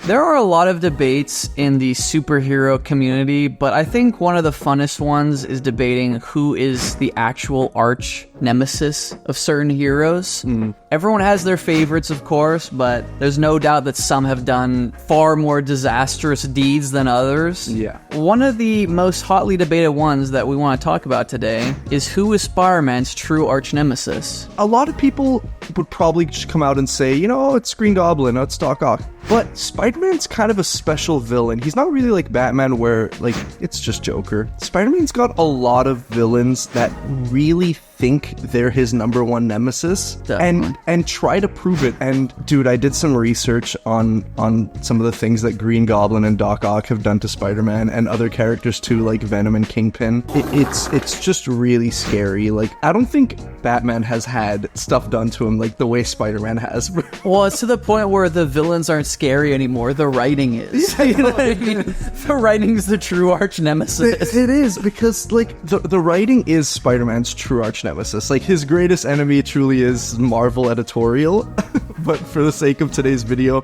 There are a lot of debates in the superhero community, but I think one of the funnest ones is debating who is the actual arch nemesis of certain heroes. Everyone has their favorites, of course, but there's no doubt that some have done far more disastrous deeds than others. Yeah. One of the most hotly debated ones that we want to talk about today is who is Spider-Man's true arch nemesis. A lot of people would probably just come out and say, it's Green Goblin, it's Doc Ock. But Spider-Man's kind of a special villain. He's not really like Batman where, it's just Joker. Spider-Man's got a lot of villains that really think they're his number one nemesis and try to prove it. And dude, I did some research on some of the things that Green Goblin and Doc Ock have done to Spider-Man and other characters too, like Venom and Kingpin. It's just really scary. I don't think Batman has had stuff done to him like the way Spider-Man has. Well, it's to the point where the villains aren't scary anymore. The writing is. Yeah, you know what I mean? The writing's the true arch nemesis. It is, because the writing is Spider-Man's true arch nemesis. His greatest enemy truly is Marvel editorial. But for the sake of today's video,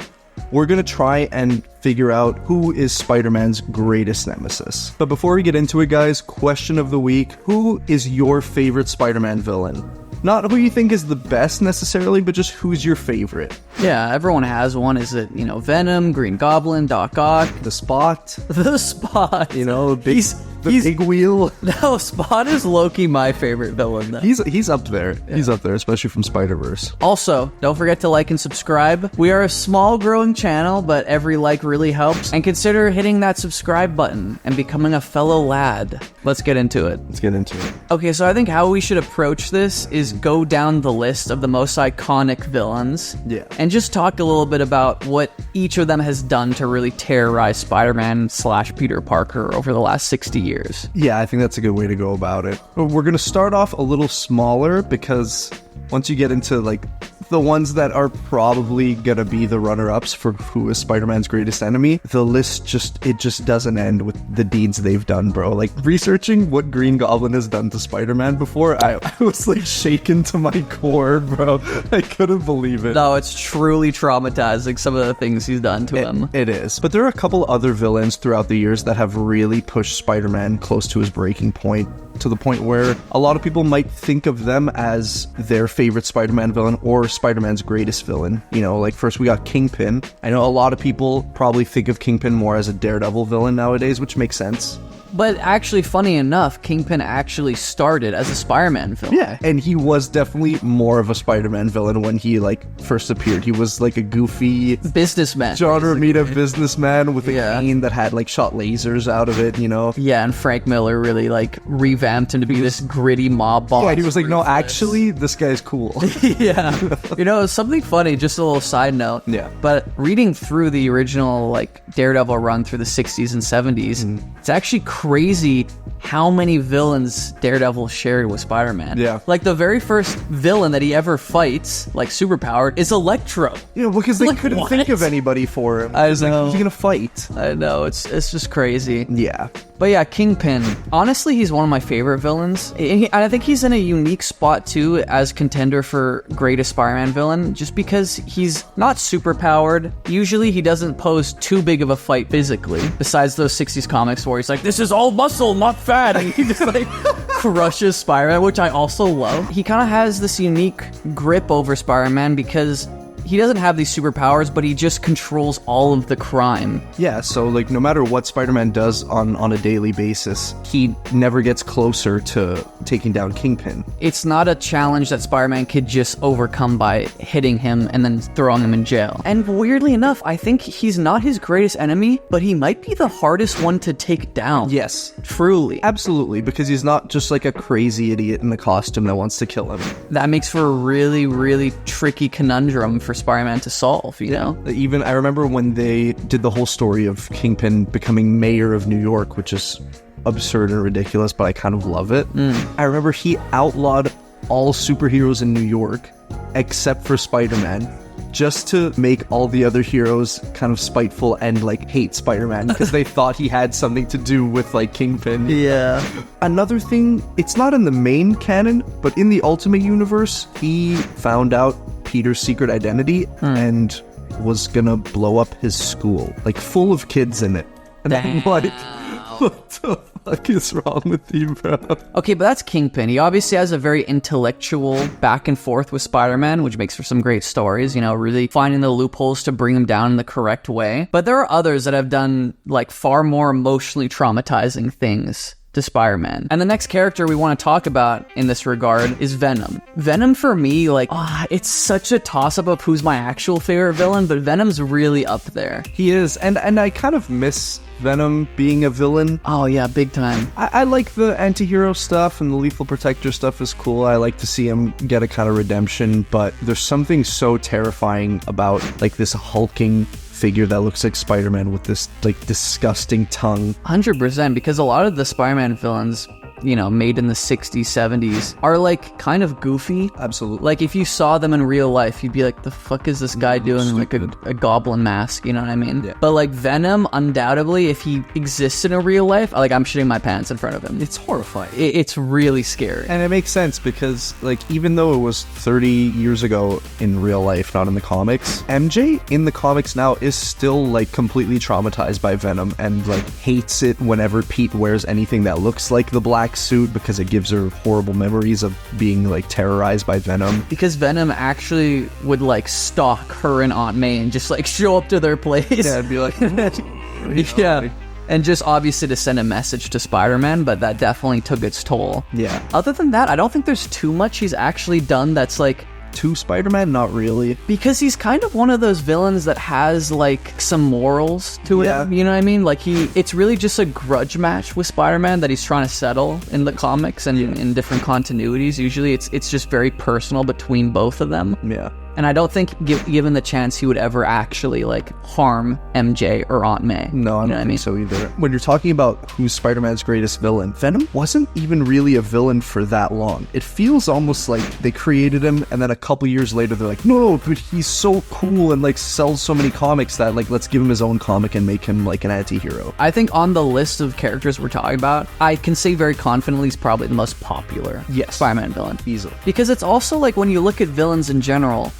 we're gonna try and figure out who is Spider-Man's greatest nemesis. But before we get into it, guys, question of the week: who is your favorite Spider-Man villain? Not who you think is the best necessarily, but just who's your favorite. Yeah, everyone has one. Is it, Venom, Green Goblin, Doc Ock? The Spot. The Spot. The big wheel. No, Spot is low-key my favorite villain, though. He's up there. Yeah. He's up there, especially from Spider-Verse. Also, don't forget to like and subscribe. We are a small growing channel, but every like really helps. And consider hitting that subscribe button and becoming a fellow lad. Let's get into it. Okay, so I think how we should approach this is go down the list of the most iconic villains. Yeah. And just talk a little bit about what each of them has done to really terrorize Spider-Man / Peter Parker over the last 60 years. Yeah, I think that's a good way to go about it. We're going to start off a little smaller, because once you get into the ones that are probably going to be the runner-ups for who is Spider-Man's greatest enemy, the list just doesn't end with the deeds they've done, bro. Researching what Green Goblin has done to Spider-Man before, I was shaken to my core, bro. I couldn't believe it. No, it's truly traumatizing, some of the things he's done to him. It is. But there are a couple other villains throughout the years that have really pushed Spider-Man close to his breaking point, to the point where a lot of people might think of them as their favorite Spider-Man villain or Spider-Man's greatest villain. First we got Kingpin. I know a lot of people probably think of Kingpin more as a Daredevil villain nowadays, which makes sense. But actually, funny enough, Kingpin actually started as a Spider-Man villain. Yeah, and he was definitely more of a Spider-Man villain when he, first appeared. He was, a goofy... businessman. John Romita businessman with a cane that had, shot lasers out of it, Yeah, and Frank Miller really, revamped him to be this gritty mob boss. Yeah, and he was no, actually, this guy's cool. Yeah. Something funny, just a little side note. Yeah. But reading through the original, Daredevil run through the 60s and 70s, it's actually crazy how many villains Daredevil shared with Spider-Man. Yeah. The very first villain that he ever fights, superpowered, is Electro. Yeah, because they couldn't think of anybody for him. I know. Who's he gonna fight? I know, it's just crazy. Yeah. But yeah, Kingpin. Honestly, he's one of my favorite villains. And I think he's in a unique spot, too, as contender for greatest Spider-Man villain, just because he's not super powered. Usually, he doesn't pose too big of a fight physically, besides those 60s comics where he's this is all muscle, not fat, and he just, crushes Spider-Man, which I also love. He kind of has this unique grip over Spider-Man because he doesn't have these superpowers, but he just controls all of the crime. Yeah, so no matter what Spider-Man does on a daily basis, he never gets closer to taking down Kingpin. It's not a challenge that Spider-Man could just overcome by hitting him and then throwing him in jail. And weirdly enough, I think he's not his greatest enemy, but he might be the hardest one to take down. Yes. Truly. Absolutely, because he's not just a crazy idiot in a costume that wants to kill him. That makes for a really, really tricky conundrum for Spider-Man to solve, Even, I remember when they did the whole story of Kingpin becoming mayor of New York, which is absurd and ridiculous, but I kind of love it. I remember he outlawed all superheroes in New York, except for Spider-Man, just to make all the other heroes kind of spiteful and hate Spider-Man, because they thought he had something to do with Kingpin. Yeah. Another thing, it's not in the main canon, but in the Ultimate Universe, he found out Peter's secret identity and was gonna blow up his school, like full of kids in it. And I'm like, what the fuck is wrong with you, bro? Okay, but that's Kingpin. He obviously has a very intellectual back and forth with Spider-Man, which makes for some great stories, you know, really finding the loopholes to bring him down in the correct way. But there are others that have done, like, far more emotionally traumatizing things to Spider-Man. And the next character we want to talk about in this regard is Venom. Venom, for me, like, it's such a toss-up of who's my actual favorite villain, but Venom's really up there. He is, and I kind of miss Venom being a villain. Oh yeah, big time. I like the anti-hero stuff, and the Lethal Protector stuff is cool. I like to see him get a kind of redemption, but there's something so terrifying about, like, this hulking figure that looks like Spider-Man with this, like, disgusting tongue. 100%, because a lot of the Spider-Man villains, you know, made in the 60s, 70s, are, like, kind of goofy. Absolutely. Like, if you saw them in real life, you'd be like, the fuck is this guy doing in, like, a goblin mask, you know what I mean? Yeah. But, like, Venom, undoubtedly, if he existed in real life, like, I'm shitting my pants in front of him. It's horrifying. It's really scary. And it makes sense because, like, even though it was 30 years ago in real life, not in the comics, MJ in the comics now is still, like, completely traumatized by Venom and, like, hates it whenever Pete wears anything that looks like the black suit because it gives her horrible memories of being, like, terrorized by Venom. Because Venom actually would, like, stalk her and Aunt May and just, like, show up to their place. Yeah, I'd be like, yeah. And just obviously to send a message to Spider-Man, but that definitely took its toll. Yeah. Other than that, I don't think there's too much he's actually done that's, like, to Spider-Man? Not really. because he's kind of one of those villains that has, like, some morals to Yeah. him, you know what I mean? Like, it's really just a grudge match with Spider-Man that he's trying to settle in the comics and in different continuities. Usually it's just very personal between both of them. Yeah. And I don't think, given the chance, he would ever actually, like, harm MJ or Aunt May. No, I don't think so either. When you're talking about who's Spider-Man's greatest villain, Venom wasn't even really a villain for that long. It feels almost like they created him, and then a couple years later, they're like, no, but he's so cool and, like, sells so many comics that, like, let's give him his own comic and make him, like, an anti-hero. I think on the list of characters we're talking about, I can say very confidently he's probably the most popular Spider-Man villain. Easily. Because it's also, like, when you look at villains in general,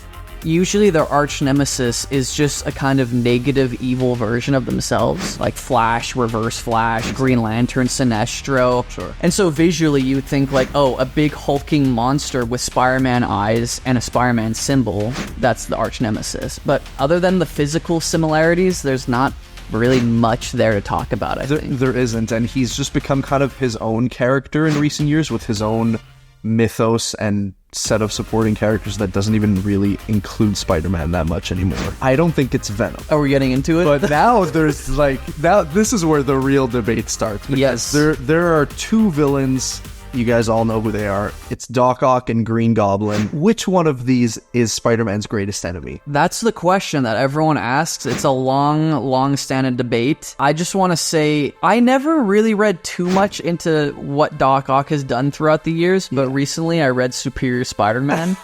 usually their arch nemesis is just a kind of negative, evil version of themselves, like Flash, Reverse Flash, Green Lantern, Sinestro. Sure. And so visually you would think, like, oh, a big hulking monster with Spider-Man eyes and a Spider-Man symbol, that's the arch nemesis. But other than the physical similarities, there's not really much there to talk about, I think. There isn't, and he's just become kind of his own character in recent years with his own mythos and set of supporting characters that doesn't even really include Spider-Man that much anymore. I don't think it's Venom. Are we getting into it? But now there's, like, now this is where the real debate starts. Yes. There are two villains. You guys all know who they are. It's Doc Ock and Green Goblin. Which one of these is Spider-Man's greatest enemy? That's the question that everyone asks. It's a long-standing debate. I just want to say, I never really read too much into what Doc Ock has done throughout the years, but recently I read Superior Spider-Man,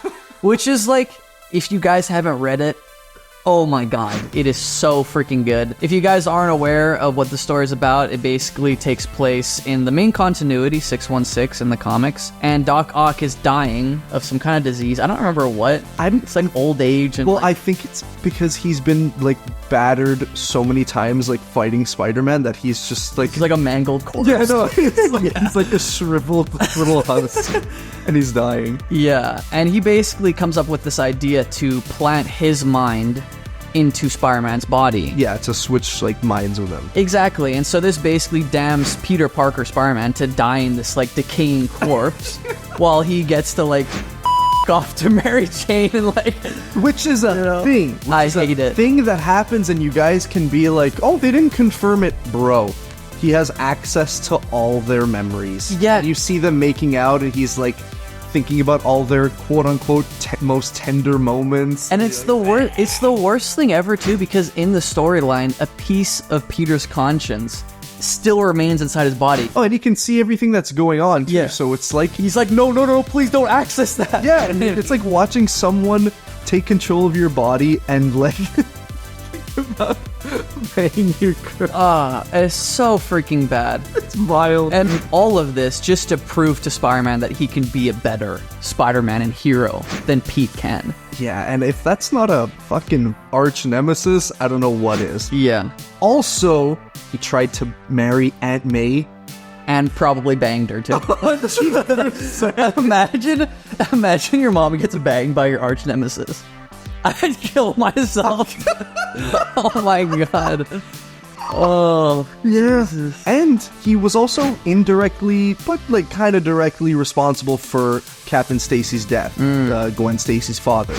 which is, like, if you guys haven't read it, oh my god, it is so freaking good. If you guys aren't aware of what the story is about, it basically takes place in the main continuity, 616 in the comics, and Doc Ock is dying of some kind of disease. I don't remember what. It's like old age. And Well, like, I think it's because he's been, like, battered so many times, like, fighting Spider-Man that he's just, like... he's like a mangled corpse. Yeah, no, he's like a shriveled little husk, and he's dying. Yeah, and he basically comes up with this idea to plant his mind into Spider-Man's body. Yeah, to switch, like, minds with him. Exactly, and so this basically damns Peter Parker Spider-Man to die in this, like, decaying corpse while he gets to, like, off to Mary Jane and, like... Which is a thing. I hate it. Thing that happens, and you guys can be like, oh, they didn't confirm it, bro. He has access to all their memories. Yeah. You see them making out, and he's, like, thinking about all their quote-unquote most tender moments. And it's the worst. It's the worst thing ever too, because in the storyline, a piece of Peter's conscience still remains inside his body. Oh, and he can see everything that's going on, too. Yeah. So it's like... He's like, no, please don't access that. Yeah, and it's like watching someone take control of your body and, like... think about Bang your girl. It's so freaking bad. It's wild. And all of this just to prove to Spider-Man that he can be a better Spider-Man and hero than Pete can. Yeah, and if that's not a fucking arch nemesis, I don't know what is. Yeah. Also, he tried to marry Aunt May. And probably banged her too. Imagine your mom gets banged by your arch nemesis. I'd kill myself. Oh my god. Oh, yeah. And he was also indirectly, but like kind of directly responsible for Captain Stacy's death, Gwen Stacy's father.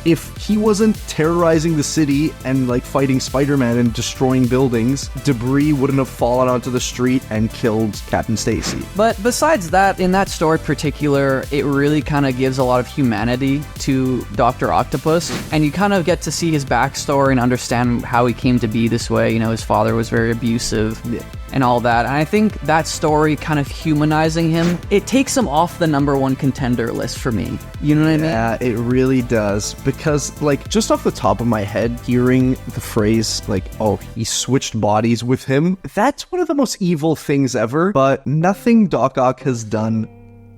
If he wasn't terrorizing the city and like fighting Spider-Man and destroying buildings, debris wouldn't have fallen onto the street and killed Captain Stacy. But besides that, in that story in particular, it really kind of gives a lot of humanity to Dr. Octopus, and you kind of get to see his backstory and understand how he came to be this way. You know, his father was very abusive. Yeah. And all that. And I think that story kind of humanizing him, it takes him off the #1 contender list for me. You know what I mean? Yeah, it really does. Because, like, just off the top of my head, hearing the phrase, like, oh, he switched bodies with him, that's one of the most evil things ever. But nothing Doc Ock has done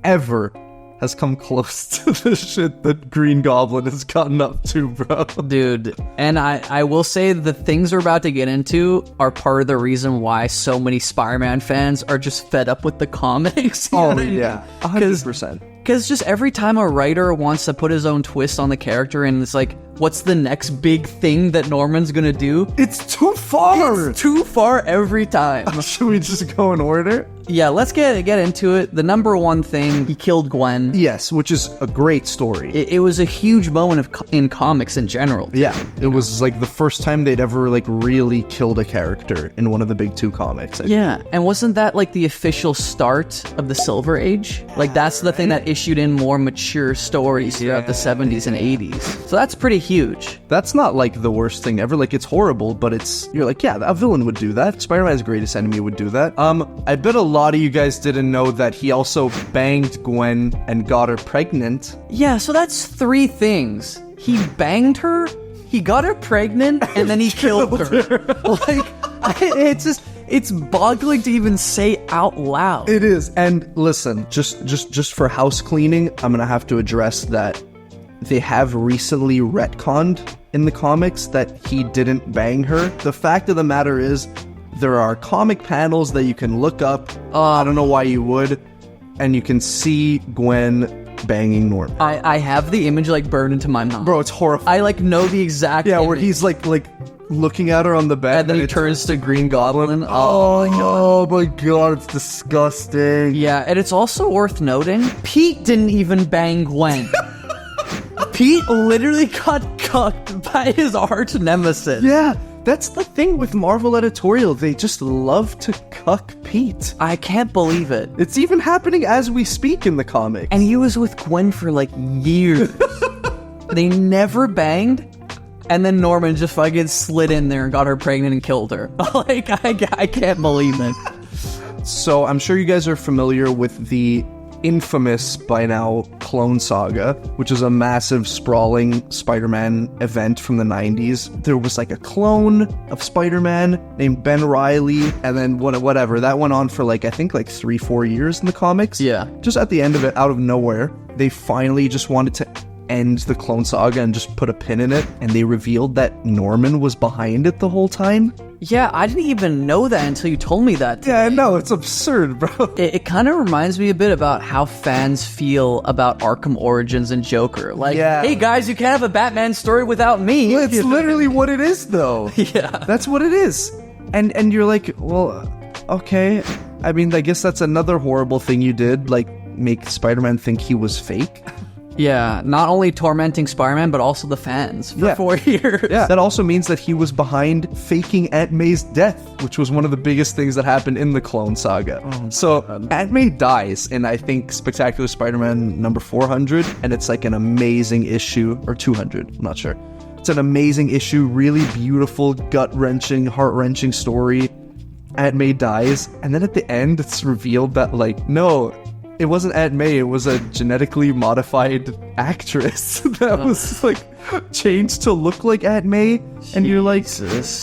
ever has come close to the shit that Green Goblin has gotten up to, bro. Dude, and I will say the things we're about to get into are part of the reason why so many Spider-Man fans are just fed up with the comics. Oh, yeah. 100%. Because just every time a writer wants to put his own twist on the character and it's like, what's the next big thing that Norman's gonna do? It's too far! It's too far every time. Should we just go in order? Yeah, let's get into it. The #1 thing, he killed Gwen. Yes, which is a great story. It was a huge moment in comics in general. Yeah, it was like the first time they'd ever like really killed a character in one of the big 2 comics. Yeah, and wasn't that like the official start of the Silver Age? Like that's the thing that issued in more mature stories throughout the 70s and 80s. So that's pretty huge. That's not like the worst thing ever. Like it's horrible, but you're like, yeah, a villain would do that. Spider-Man's greatest enemy would do that. I bet a lot of you guys didn't know that he also banged Gwen and got her pregnant. Yeah, so that's 3 things. He banged her, he got her pregnant, and then he killed her. Like, it's boggling to even say out loud. It is. And listen, just for house cleaning, I'm gonna have to address that they have recently retconned in the comics that he didn't bang her. The fact of the matter is, there are comic panels that you can look up. I don't know why you would. And you can see Gwen banging Norman. I have the image like burned into my mind. Bro, it's horrifying. I like know the exact Yeah, image. where he's like looking at her on the bed. And then he turns to Green Goblin. Oh my god, it's disgusting. Yeah, and it's also worth noting, Pete didn't even bang Gwen. Pete literally got cucked by his arch nemesis. Yeah, that's the thing with Marvel editorial. They just love to cuck Pete. I can't believe it. It's even happening as we speak in the comics. And he was with Gwen for like years. They never banged. And then Norman just fucking slid in there and got her pregnant and killed her. Like, I can't believe it. So I'm sure you guys are familiar with the infamous by now Clone Saga, which is a massive sprawling Spider-Man event from the 90s. There was like a clone of Spider-Man named Ben Reilly, and then whatever. That went on for like, I think like 3-4 years in the comics. Yeah. Just at the end of it, out of nowhere, they finally just wanted to end the Clone Saga and just put a pin in it, and they revealed that Norman was behind it the whole time. Yeah, I didn't even know that until you told me that. Yeah, I know, it's absurd, bro. It kind of reminds me a bit about how fans feel about Arkham Origins and Joker. Like, Yeah. hey guys, you can't have a Batman story without me. Well, it's literally what it is, though. Yeah. That's what it is. And you're like, well, okay. I mean, I guess that's another horrible thing you did, like, make Spider-Man think he was fake. Yeah, not only tormenting Spider-Man, but also the fans for 4 years. Yeah, that also means that he was behind faking Aunt May's death, which was one of the biggest things that happened in the Clone Saga. So Aunt May dies in, I think, Spectacular Spider-Man number 400, and it's like an amazing issue, or 200, I'm not sure. It's an amazing issue, really beautiful, gut-wrenching, heart-wrenching story. Aunt May dies, and then at the end, it's revealed that, like, no, it wasn't Aunt May, it was a genetically modified actress that was, like, changed to look like Aunt May, and you're like,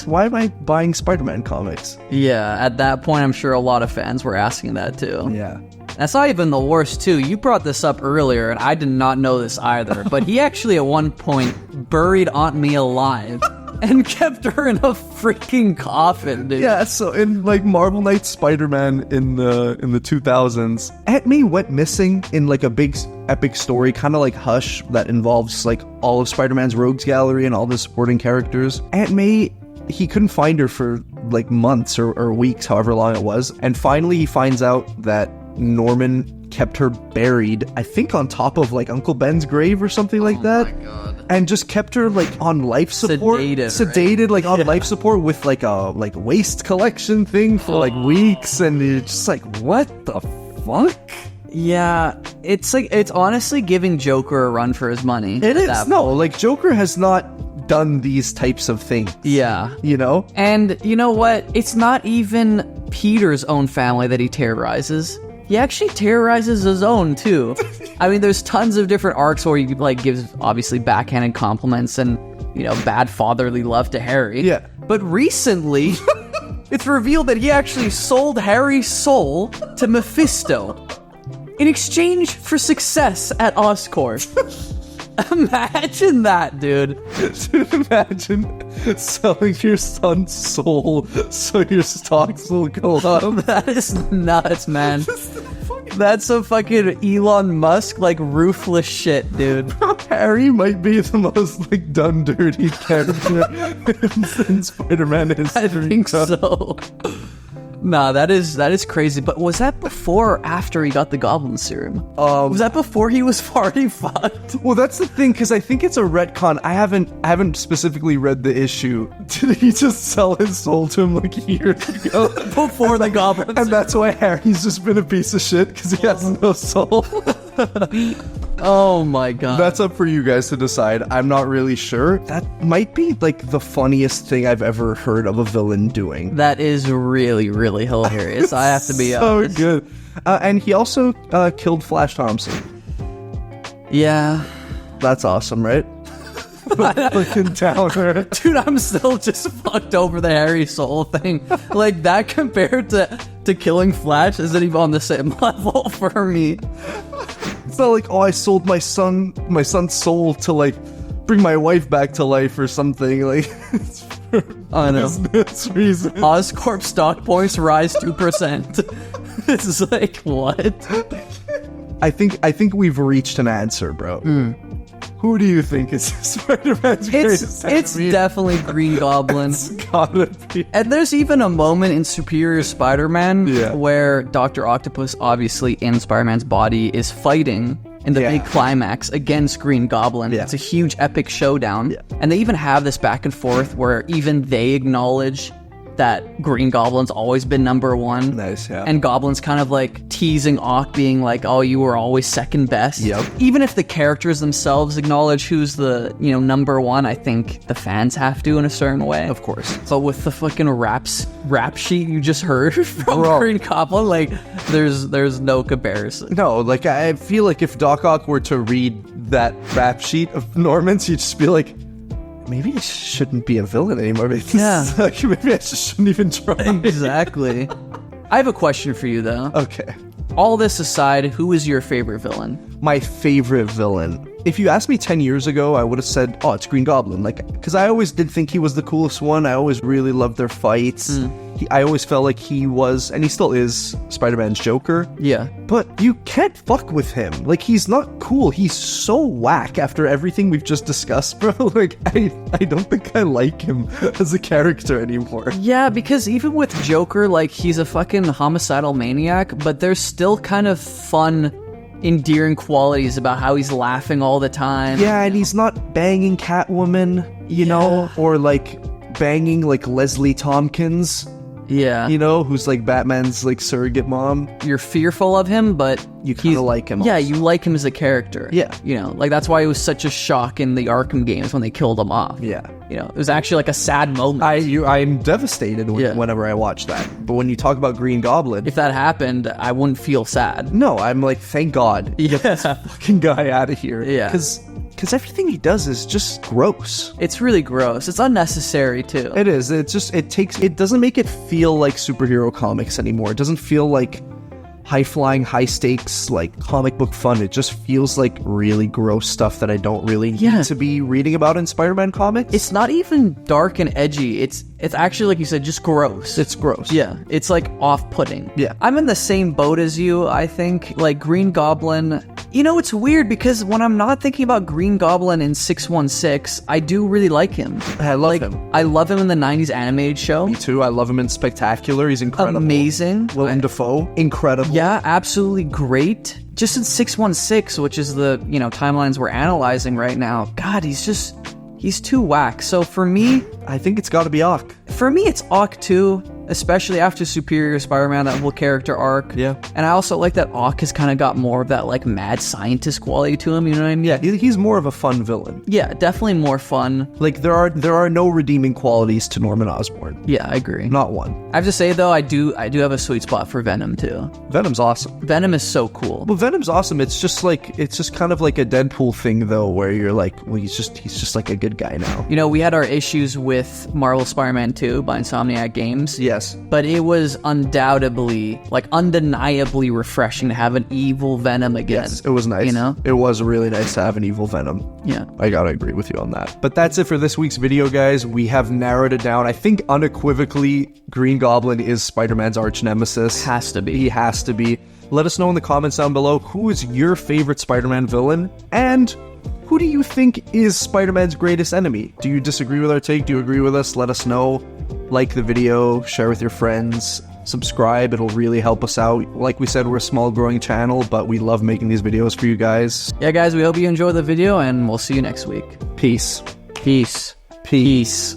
why am I buying Spider-Man comics? Yeah, at that point, I'm sure a lot of fans were asking that too. Yeah. That's not even the worst, too. You brought this up earlier, and I did not know this either, but he actually at one point buried Aunt May alive and kept her in a freaking coffin, dude. Yeah, so in like Marvel Knights Spider-Man in the 2000s, Aunt May went missing in like a big epic story, kind of like Hush, that involves like all of Spider-Man's rogues gallery and all the supporting characters. Aunt May, he couldn't find her for like months or weeks, however long it was, and finally he finds out that Norman kept her buried, I think on top of like Uncle Ben's grave or something like that. Oh my god. And just kept her like on life support, Sedated, right? like on life support with like a waste collection thing for like weeks, and you're just like, what the fuck? Yeah, it's like, it's honestly giving Joker a run for his money. It is. No, like Joker has not done these types of things. Yeah. You know? And you know what? It's not even Peter's own family that he terrorizes. He actually terrorizes his own, too. I mean, there's tons of different arcs where he, like, gives, obviously, backhanded compliments and, you know, bad fatherly love to Harry. Yeah. But recently, it's revealed that he actually sold Harry's soul to Mephisto in exchange for success at Oscorp. Imagine that, dude. Imagine selling your son's soul so your stocks will go up. That is nuts, man. That's some fucking Elon Musk, like, ruthless shit, dude. Harry might be the most, like, done dirty character in Spider-Man history. I think so. Nah, that is crazy. But was that before or after he got the Goblin Serum? Was that before he was already fucked? Well, that's the thing, because I think it's a retcon. I haven't specifically read the issue. Did he just sell his soul to him like years ago? Before the Goblin Serum. And that's why Harry's just been a piece of shit, because he has no soul. Oh my god. That's up for you guys to decide. I'm not really sure. That might be like the funniest thing I've ever heard of a villain doing. That is really, really hilarious. I have to be so honest. Good. And he also killed Flash Thompson. Yeah. That's awesome, right? Fucking downer. Dude, I'm still just fucked over the Harry Soul thing. Like, that compared to killing Flash isn't even on the same level for me. It's not like, oh, I sold my son's soul to, like, bring my wife back to life or something. Like, it's for I know. business reasons. Oscorp stock points rise 2%. It's like, what? I think we've reached an answer, bro. Who do you think is Spider-Man's greatest enemy? It's definitely Green Goblin. It's gotta be. And there's even a moment in Superior Spider-Man where Dr. Octopus, obviously in Spider-Man's body, is fighting in the big climax against Green Goblin. It's a huge epic showdown. And they even have this back and forth where even they acknowledge that Green Goblin's always been number one. Nice, yeah. And Goblin's kind of like teasing Ock, being like, oh, you were always second best. Yep. Even if the characters themselves acknowledge who's the, you know, number one, I think the fans have to in a certain way. Of course. So with the fucking rap sheet you just heard from Green Goblin, like, there's no comparison. No, like, I feel like if Doc Ock were to read that rap sheet of Norman's, he'd just be like, maybe I shouldn't be a villain anymore. Maybe maybe I just shouldn't even try. Exactly. I have a question for you, though. Okay. All this aside, who is your favorite villain? My favorite villain. If you asked me 10 years ago, I would have said, oh, it's Green Goblin. Like, because I always did think he was the coolest one. I always really loved their fights. I always felt like he was, and he still is, Spider-Man's Joker. Yeah. But you can't fuck with him. Like, he's not cool. He's so whack after everything we've just discussed, bro. Like, I don't think I like him as a character anymore. Yeah, because even with Joker, like, he's a fucking homicidal maniac, but there's still kind of fun, endearing qualities about how he's laughing all the time. Yeah, and he's not banging Catwoman, you know, or like banging like Leslie Tompkins. Yeah. You know, who's like Batman's like surrogate mom. You're fearful of him, but you kind of like him. Yeah, also. you like him as a character. Yeah. You know, like that's why it was such a shock in the Arkham games when they killed him off. Yeah. You know, it was actually like a sad moment. I'm devastated whenever I watch that. But when you talk about Green Goblin, if that happened, I wouldn't feel sad. No, I'm like, thank God. Get this fucking guy out of here. Yeah. Because because everything he does is just gross. It's really gross. It's unnecessary too. It is. It doesn't make it feel like superhero comics anymore. It doesn't feel like high-flying, high-stakes, like, comic book fun. It just feels like really gross stuff that I don't really need to be reading about in Spider-Man comics. It's not even dark and edgy. It's actually, like you said, just gross. It's gross. Yeah, it's like off-putting. Yeah. I'm in the same boat as you, I think. Like, Green Goblin... You know, it's weird because when I'm not thinking about Green Goblin in 616, I do really like him. I love him. I love him in the 90s animated show. Me too. I love him in Spectacular. He's incredible. Amazing. Willem Dafoe, incredible. Yeah, absolutely great. Just in 616, which is the, timelines we're analyzing right now, God, he's too whack. So for me... I think it's gotta be Ock. For me, it's Ock too. Especially after Superior Spider-Man, that whole character arc. Yeah. And I also like that Ock has kind of got more of that, like, mad scientist quality to him, you know what I mean? Yeah, he's more of a fun villain. Yeah, definitely more fun. Like, there are no redeeming qualities to Norman Osborn. Yeah, I agree. Not one. I have to say, though, I do have a sweet spot for Venom, too. Venom's awesome. Venom is so cool. Well, Venom's awesome. It's just kind of like a Deadpool thing, though, where you're like, well, he's just like a good guy now. We had our issues with Marvel Spider-Man 2 by Insomniac Games. Yes. But it was undoubtedly, undeniably refreshing to have an evil Venom again. Yes, it was nice. It was really nice to have an evil Venom. Yeah. I gotta agree with you on that. But that's it for this week's video, guys. We have narrowed it down. I think unequivocally, Green Goblin is Spider-Man's arch nemesis. Has to be. He has to be. Let us know in the comments down below, who is your favorite Spider-Man villain? And who do you think is Spider-Man's greatest enemy? Do you disagree with our take? Do you agree with us? Let us know. Like the video, share with your friends, subscribe. It'll really help us out. Like we said, we're a small growing channel, but we love making these videos for you guys. Yeah, guys, we hope you enjoy the video, and we'll see you next week. Peace. Peace. Peace.